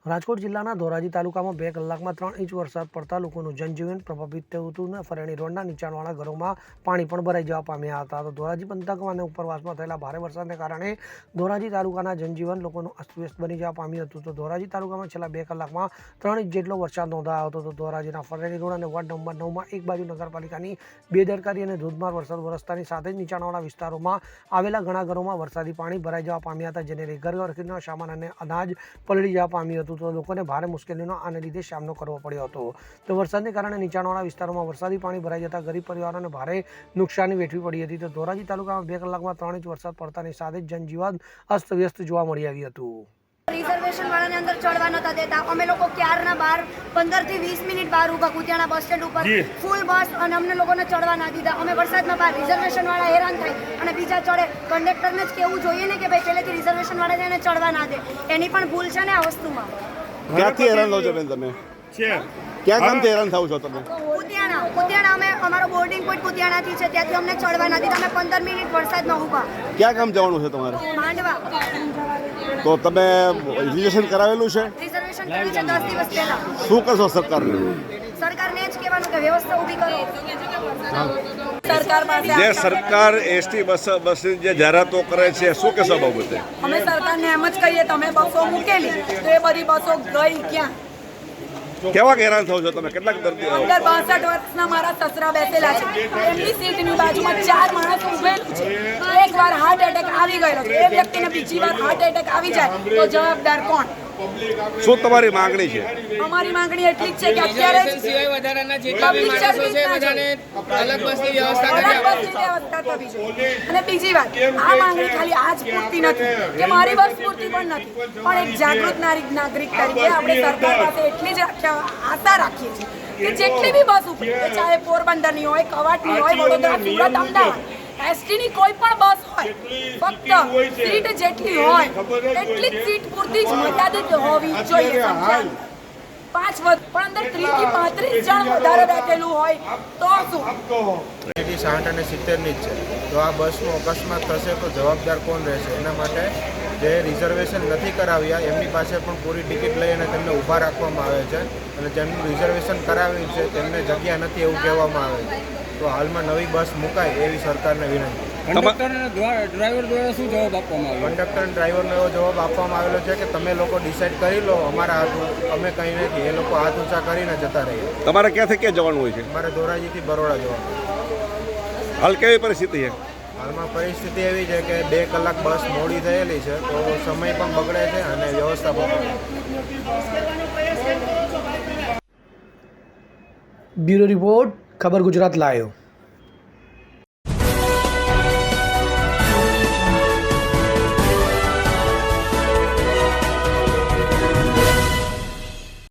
રાજકોટ જિલ્લાના ધોરાજી તાલુકામાં 2 કલાકમાં 3 ઇંચ વરસાદ પડતા લોકોનું જનજીવન પ્રભાવિત થયું હતું અને ફરેણી રોડના નીચાણવાળા ઘરોમાં પાણી પણ ભરાઈ જવા પામ્યા હતા. તો ધોરાજી પંથકમાં અને ઉપરવાસમાં થયેલા ભારે વરસાદને કારણે ધોરાજી તાલુકાના જનજીવન લોકોનું અસ્તવ્યસ્ત બની જવા પામ્યું હતું. તો ધોરાજી તાલુકામાં છેલ્લા 2 કલાકમાં 3 ઇંચ જેટલો વરસાદ નોંધાયો હતો. તો ધોરાજીના ફરેણી રોડ અને વોર્ડ નંબર 9માં એક બાજુ નગરપાલિકાની બેદરકારી અને ધોધમાર વરસાદ વરસતાની સાથે જ નીચાણવાળા વિસ્તારોમાં આવેલા ઘણા ઘરોમાં વરસાદી પાણી ભરાઈ જવા પામ્યા હતા, જેને ઘરગથ્થીનો સામાન અને અનાજ પલળી જવા પામ્યું હતું. તો લોકોને ભારે મુશ્કેલીનો આને લીધે સામનો કરવો પડ્યો હતો. તો વરસાદને કારણે નીચાણવાળા વિસ્તારોમાં વરસાદી પાણી ભરાઈ જતા ગરીબ પરિવારોને ભારે નુકસાની વેઠવી પડી હતી. તો ધોરાજી તાલુકામાં 2 કલાકમાં 3 ઇંચ વરસાદ પડતાની સાથે જ જનજીવન અસ્તવ્યસ્ત જોવા મળી આવ્યું હતું. રિઝર્વેશન વાળાને અંદર ચડવા નતા દેતા. અમે લોકો ક્યારના 15 થી 20 મિનિટ બહાર ઊભા કુતિયાણા બસ સ્ટેન્ડ ઉપર, ફૂલ બસ, અને અમને લોકોને ચડવા ના દીધા. અમે વરસાદમાં બહાર, રિઝર્વેશન વાળા હેરાન થાય અને બીજા ચડે. કંડક્ટરને જ કેવું જોઈએ ને કે ભાઈ પહેલેથી રિઝર્વેશન વાળા એને ચડવા ના દે. એની પણ ભૂલ છે ને આ વસ્તુમાં. ક્યાંથી હેરાન થાવ છો બેન તમે? ક્યાં ગામથી હેરાન થાવ છો તમે? કુતિયાણા અમે અમારો બોર્ડિંગ પોઈન્ટ કુતિયાણાથી છે, ત્યાંથી અમને ચડવા ના દીધા. અમે 15 મિનિટ વરસાદમાં ઊભા. ક્યાં ગામ જવાનું છે તમારે? માંડવા. તો તમે રિઝર્વેશન કરાવેલું છે? રિઝર્વેશન કર્યું છે 10 દિવસ પહેલા. શું કરશો સરકારને? સરકારને જ કહેવાનું કે વ્યવસ્થા ઊભી કરો. સરકાર પાસે જે સરકાર એસટી બસની જે જાહેરાતો કરે છે, શું કહેશો બાબતે? અમે સરકારને એમ જ કહીએ, તમે બસો મૂકેલી તો એ બધી બસો ગઈ ક્યાં? કેવા હેરાન થાવ છો તમે? કેટલાક દર્દીઓ? અંદર 62 વર્ષના મારા સસરા બેસેલા છે. એમની સીટની બાજુમાં 4 માણસો ઉભેલું છે. એકવાર હાર્ટ એટેક આવી ગયેલો છે, એ વ્યક્તિને બીજી વાર હાર્ટ એટેક આવી જાય તો જવાબદાર કોણ? શું તમારી માંગણી છે? અમારી માંગણી એટલી જ છે કે અત્યારે સિવાય વધારાના જેટલા બી માણસો છે બધાને અલગ બસની વ્યવસ્થા થવી જોઈએ. અને બીજી વાત, આ માંગણી ખાલી આજ પૂરતી નથી કે મારી બસ પૂરતી પણ નથી, પણ એક જાગૃત નાગરિક તરીકે આપણે સરકાર પાસે એટલી જ આશા રાખીએ છીએ કે જેટલી બી બસ ઉપડે, ચાહે પોરબંદરની હોય, કવાટની હોય, વડોદરા, સુરત, અમદાવાદ, એસટીની કોઈ પણ બસ હોય, ફક્ત સીટ જેટલી હોય એટલી જ સીટ પૂરતી જ મર્યાદિત હોવી જોઈએ. 5 પણ અંદર 30 થી 35 જણ વધારે બેઠેલું હોય તો શું? 60 અને 70ની જ છે. તો આ બસનો અકસ્માત થશે તો જવાબદાર કોણ રહેશે? એના માટે જે રિઝર્વેશન નથી કરાવ્યા એમની પાસે પણ પૂરી ટિકિટ લઈ અને તેમને ઊભા રાખવામાં આવે છે, અને જેમનું રિઝર્વેશન કરાવ્યું છે તેમને જગ્યા નથી એવું કહેવામાં આવે છે. તો હાલમાં નવી બસ મુકાય એવી સરકારને વિનંતી. કંડક્ટર અને ડ્રાઈવર દ્વારા શું જવાબ આપવામાં આવ્યો? કંડક્ટર અને ડ્રાઈવરનો એવો જવાબ આપવામાં આવેલો છે કે તમે લોકો ડિસાઈડ કરી લો, અમારા હાથ અમે કંઈ નથી. એ લોકો હાથ ઊંચા કરીને જતા રહીએ. તમારે ક્યાંથી ક્યાં જવાનું હોય છે? અમારે ધોરાજીથી બરોડા જવાનું. હાલ કેવી પરિસ્થિતિ છે? હાલમાં પરિસ્થિતિ એવી છે કે 2 કલાક બસ મોડી થયેલી છે, તો સમય પણ બગડે છે અને વ્યવસ્થા પણ. બ્યુરો રિપોર્ટ, ખબર ગુજરાત લાઈવ.